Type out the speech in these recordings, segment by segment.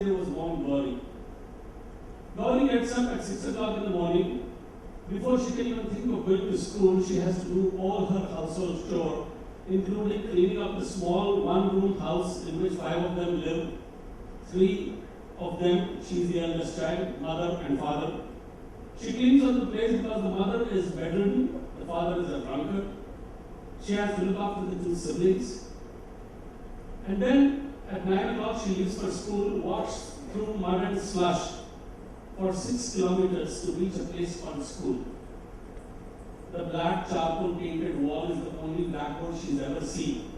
was born Gauri. Gauri gets up at 6 o'clock in the morning. Before she can even think of going to school, she has to do all her household chore, including cleaning up the small one-room house in which 5 of them live. 3 of them, she is the eldest child, mother and father. She cleans up the place because the mother is bedridden, the father is a drunkard. She has to look after the 2 siblings. And then at 9 o'clock she leaves for school, walks through mud and slush for 6 kilometers to reach a place called school. The black charcoal painted wall is the only blackboard she's ever seen.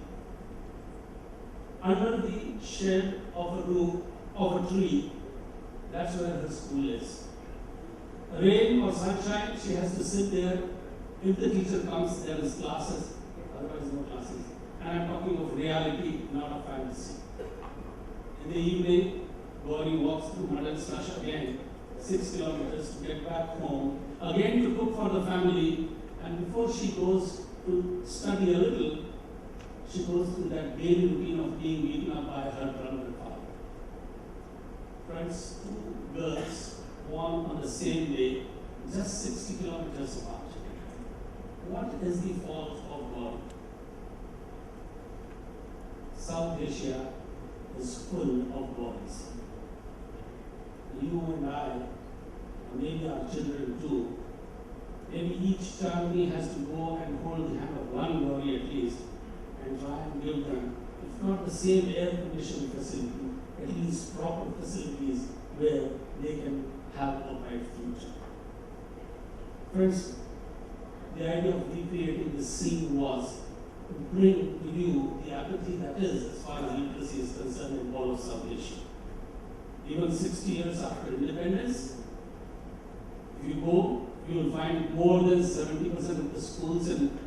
Under the shade of a roof of a tree, that's where her school is. Rain or sunshine, she has to sit there. If the teacher comes, there is classes, otherwise no classes. And I'm talking of reality, not of fantasy. In the evening, Gauri walks through mud and slush again, 6 kilometers to get back home, again to cook for the family, and before she goes to study a little, she goes through that daily routine of being beaten up by her drunken father. Friends, 2 girls born on the same day, just 60 kilometers apart. What is the fault of God? South Asia is full of boys. You and I, and maybe our children too, maybe each family has to go and hold the hand of one boy at least and try and give them, if not the same air conditioning facility, at least proper facilities where they can have a bright future. Friends, the idea of recreating the scene was to bring to you the apathy that is, as far as literacy is concerned, in all of South Asia. Even 60 years after independence, if you go, you will find more than 70% of the schools in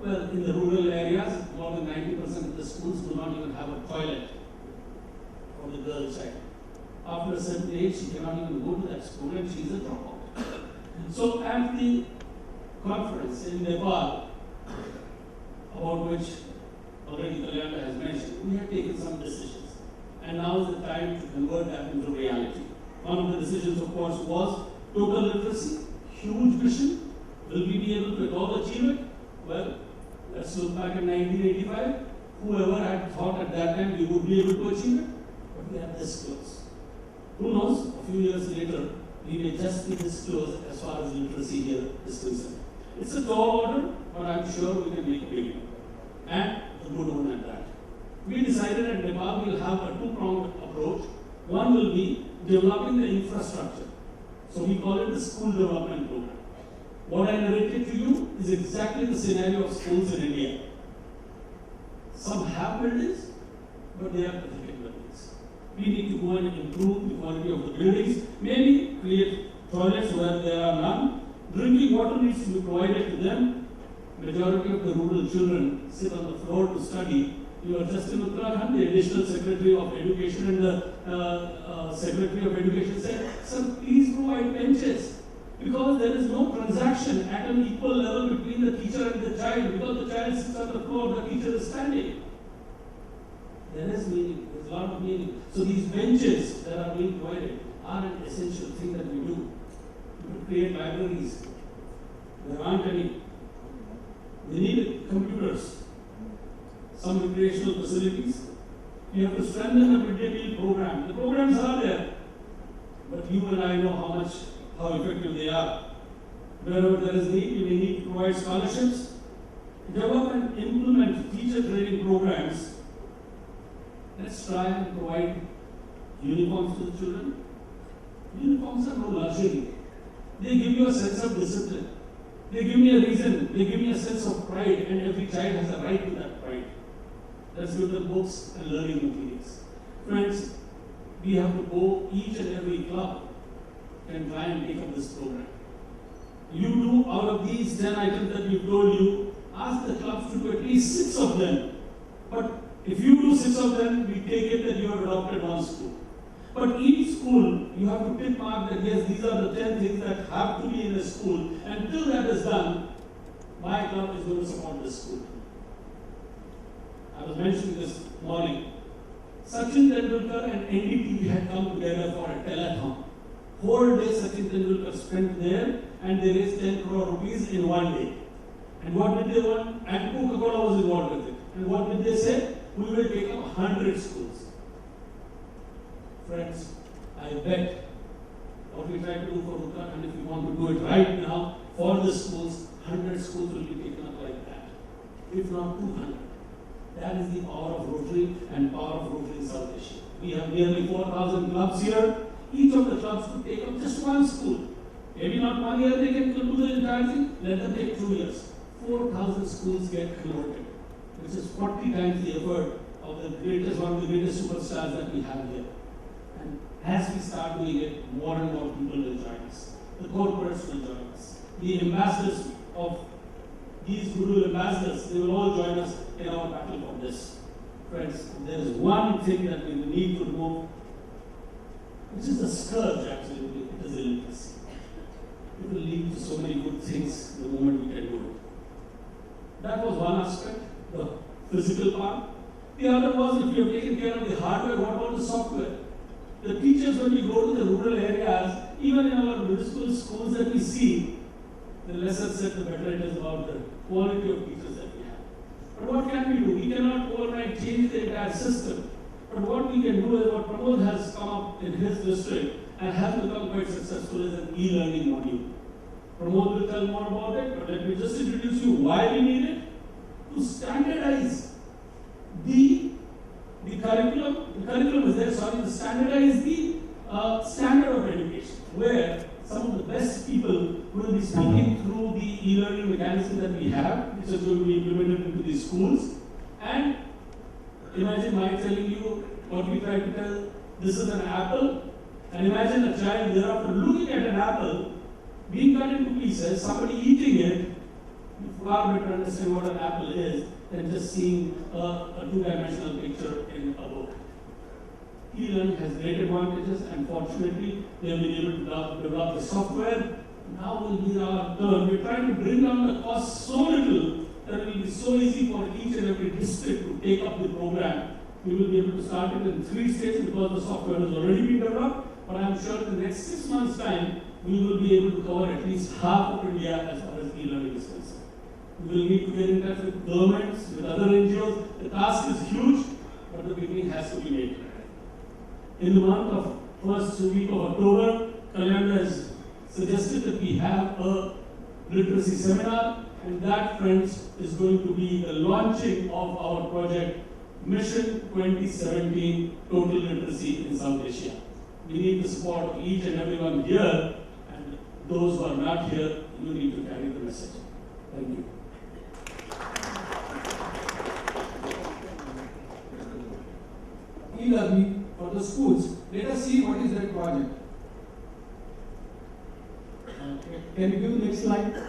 the rural areas, more than 90% of the schools do not even have a toilet for the girl child. After a certain age, she cannot even go to that school and she is a dropout. So at the conference in Nepal, about which already Kalyana has mentioned, we have taken some decisions. And now is the time to convert that into reality. One of the decisions, of course, was total literacy, huge vision. Will we be able to at all achieve it? Well, let's look back at 1985. Whoever had thought at that time we would be able to achieve it? But we are this close. Who knows, a few years later, we may just be this close as far as literacy here is concerned. It's a tall order, but I'm sure we can make it big. And a good one at that. We decided at Nepal we'll have a 2-pronged approach. One will be developing the infrastructure. So we call it the school development program. What I narrated to you is exactly the scenario of schools in India. Some have buildings, but they are pathetic buildings. We need to go and improve the quality of the buildings, maybe create toilets where there are none. Drinking water needs to be provided to them. Majority of the rural children sit on the floor to study. You are just in Uttarakhand, the additional Secretary of Education and the Secretary of Education said, sir, please provide benches. Because there is no transaction at an equal level between the teacher and the child. Because the child sits on the floor, the teacher is standing. There is meaning, there is a lot of meaning. So these benches that are being provided are an essential thing that we do. We create libraries. There aren't any. We need computers. Some recreational facilities. You have to strengthen the midday meal program. The programs are there, but you and I know how effective they are. Wherever there is need, we may need to provide scholarships, develop and implement teacher training programs. Let's try and provide uniforms to the children. Uniforms are no luxury. They give you a sense of discipline. They give me a reason. They give me a sense of pride, and every child has a right to that pride. Let's give them books and learning materials. Friends, we have to go each and every club and try and take up this program. You do out of these 10 items that we've told you, ask the clubs to do at least 6 of them. But if you do 6 of them, we take it that you have adopted one school. But each school, you have to tick mark that yes, these are the 10 things that have to be in the school. And until that is done, my club is going to support this school. I was mentioning this morning Sachin Tendulkar and NDTV had come together for a telethon. Whole day Sachin Tendulkar spent there and they raised 10 crore rupees in one day. And what did they want? And Coca-Cola was involved with it. And what did they say? We will take up 100 schools. Friends, I bet what we try to do for Uttarakhand, if we want to do it right now, for the schools, 100 schools will be taken up like that. If not 200. That is the power of Rotary and power of Rotary in South Asia. We have nearly 4,000 clubs here. Each of the clubs could take up just one school. Maybe not 1 year they can do the entire thing. Let them take 2 years. 4,000 schools get converted, which is 40 times the effort of one of the greatest superstars that we have here. And as we start doing it, more and more people will join us. The corporates will join us. The ambassadors of these Guru ambassadors, they will all join us in our battle for this. Friends, there is one thing that we need to remove, which is the scourge actually, it is illiteracy. It will lead to so many good things the moment we can do it. That was one aspect, the physical part. The other was if you have taken care of the hardware, what about the software? The teachers, when we go to the rural areas, even in our municipal schools that we see, the lesser said, the better it is about the quality of teachers that we have. But what can we do? We cannot overnight change the entire system. But what we can do is what Pramod has come up in his district and has become quite successful is an e-learning module. Pramod will tell more about it, but let me just introduce you why we need it. To standardize the curriculum. The curriculum is there, sorry, to standardize the standard of education, where some of the best people will be speaking through the e-learning mechanism that we have, which is going to be implemented into the schools. And imagine my telling you what we try to tell, this is an apple, and imagine a child thereafter looking at an apple, being cut into pieces, somebody eating it, you far better understand what an apple is than just seeing a two-dimensional picture in a book. E-learning has great advantages, and fortunately, they have been able to develop the software. Now will be our turn. We're trying to bring down the cost so little that it will be so easy for each and every district to take up the program. We will be able to start it in 3 stages because the software has already been developed. But I'm sure in the next 6 months' time, we will be able to cover at least half of India as far as e-learning is concerned. We will need to get in touch with governments, with other NGOs. The task is huge, but the beginning has to be made. In the month of first week of October, Kalyana has suggested that we have a literacy seminar, and that, friends, is going to be the launching of our project Mission 2017 Total Literacy in South Asia. We need the support of each and everyone here, and those who are not here, you need to carry the message. Thank you. E-learning for the schools. Let us see what is that project. Can you give the next slide?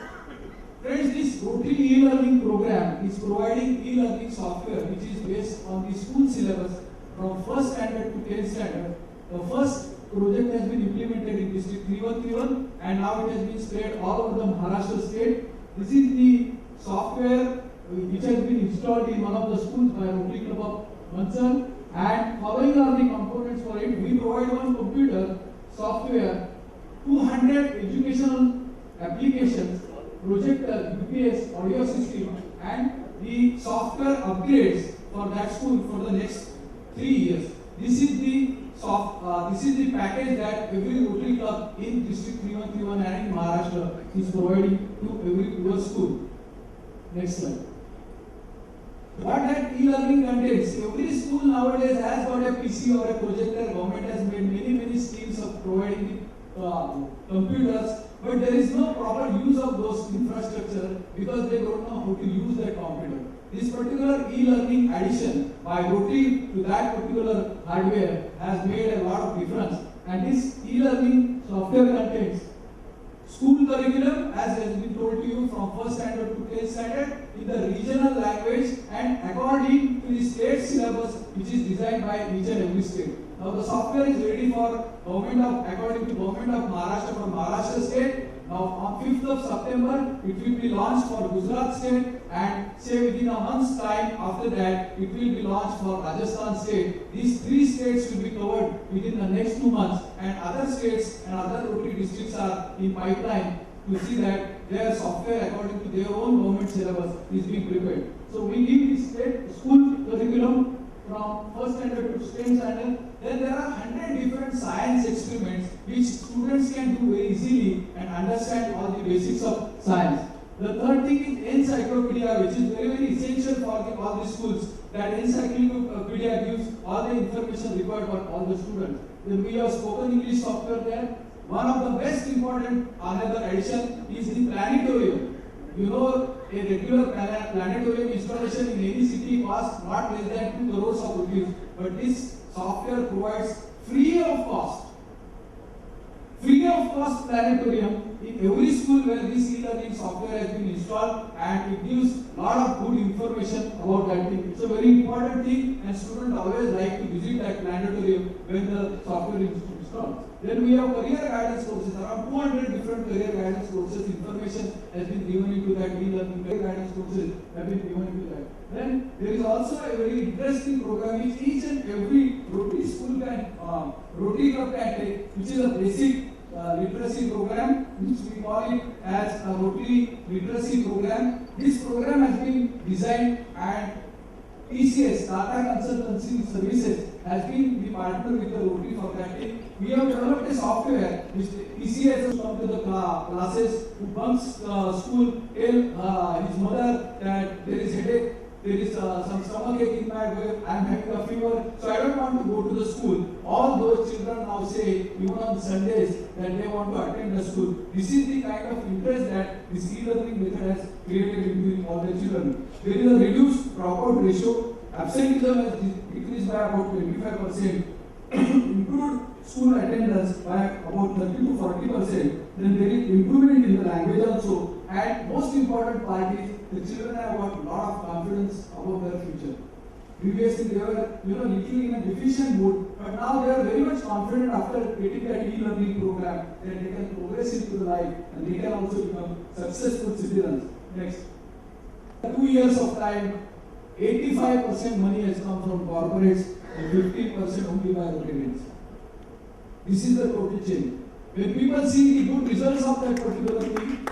Friends, this Rotary e-learning program is providing e-learning software which is based on the school syllabus from 1st standard to 10th standard. The first project has been implemented in District 3131 and now it has been spread all over the Maharashtra state. This is the software which has been installed in one of the schools by Rotary Club of Mansar, and following are the components for it. We provide one computer, software, 200 educational applications, projector, UPS, audio system, and the software upgrades for that school for the next 3 years. This is the package that every Rotary Club in District 3131 and in Maharashtra is providing to every school. Next slide. What that e-learning contains, every school nowadays has got a PC or a projector. Government has made many schemes of providing computers, but there is no proper use of those infrastructure because they don't know how to use that computer. This particular e-learning addition by Rotary to that particular hardware has made a lot of difference. And this e-learning software contains school curriculum, as has been told to you, from 1st standard to 10th standard in the regional language and according to the state syllabus which is designed by each and every state. Now the software is ready for according to Government of Maharashtra for Maharashtra state. Now on 5th of September, it will be launched for Gujarat state, and say within a month's time after that, it will be launched for Rajasthan state. These 3 states will be covered within the next 2 months, and other states and other Rotary districts are in pipeline to see that their software according to their own government syllabus is being prepared. So we give the state school curriculum from first standard to second standard. Then there are 100 different science experiments which students can do very easily and understand all the basics of science. The third thing is encyclopedia, which is very essential for all the schools. That encyclopedia gives all the information required for all the students. Then we have spoken English software there. One of the best important another addition is the planetarium. You know, a regular planetarium installation in any city costs not less than 2 crores of rupees, but this software provides free of cost planetarium in every school where this e-learning software has been installed, and it gives a lot of good information about that thing. It's a very important thing, and students always like to visit that planetarium when the software is installed. Then we have career guidance courses. Around 200 different career guidance courses. Information has been given into that e-learning career guidance courses have been given into that. Then there is also a very interesting program which each and every Rotary school Rotary club can take, which is a basic literacy program, which we call it as a Rotary literacy program. This program has been designed, and TCS, Tata Consultancy Services, has been the partner with the Rotary for that thing. We have developed a software which TCS has come to the classes, who bunks school, tell his mother that there is headache, there is some stomach ache in my way, I am having a fever, so I don't want to go to the school. All those children now say, even on Sundays, that they want to attend the school. This is the kind of interest that this e-learning method has created in all the children. There is a reduced dropout ratio. Absenteeism has decreased by about 25%. Improved school attendance by about 30 to 40%. Then there is improvement in the language also. And most important part is the children have got a lot of confidence about their future. Previously they were little in a deficient mood, but now they are very much confident after getting that e-learning program that they can progress into the life and they can also become successful citizens. Next. 2 years of time, 85% money has come from corporates and 15% only by Rotarians. This is the total change. When people see the good results of that particular thing,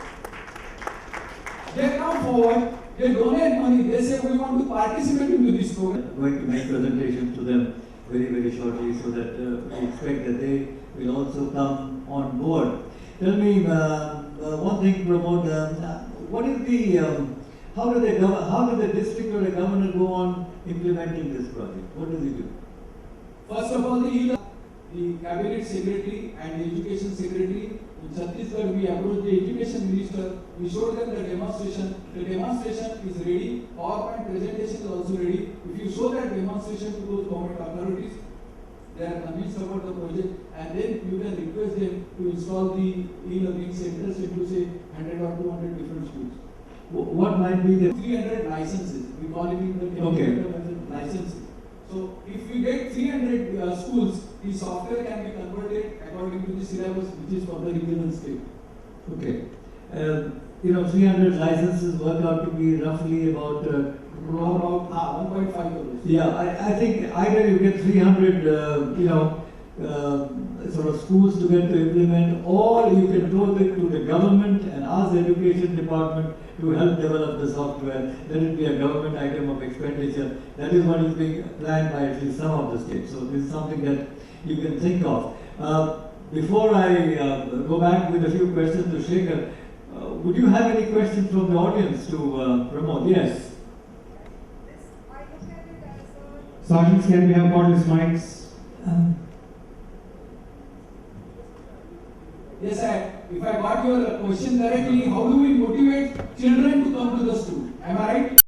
they come forward, they donate money, they say we want to participate into this program. I'm going to make presentations to them very shortly, so that we expect that they will also come on board. Tell me one thing, Pramod, what is the how do the district or the governor go on implementing this project? What does it do? First of all, the cabinet secretary and the education secretary in Chhattisgarh, we approached the education minister, we showed them the demonstration. The demonstration is ready, PowerPoint presentation is also ready. If you show that demonstration to those government authorities, they are convinced about the project, and then you can request them to install the e-learning centers into say 100 or 200 different schools. What might be the 300 licenses? We call it in the okay. licenses. So if we get 300 schools, the software can be converted according to the syllabus which is for the regional state. Okay. 300 licenses work out to be roughly about 1.5 crores. Yeah, I think either you get 300 sort of schools to get to implement, or you can throw it to the government and ask the education department to help develop the software. Let it be a government item of expenditure. That is what is being planned by at least some of the states. So this is something that you can think of. Before I go back with a few questions to Shekhar, would you have any questions from the audience to Pramod? Yes. Sergeants, can we have all these mics? Yes, sir. If I got your question correctly, how do we motivate children to come to the school? Am I right?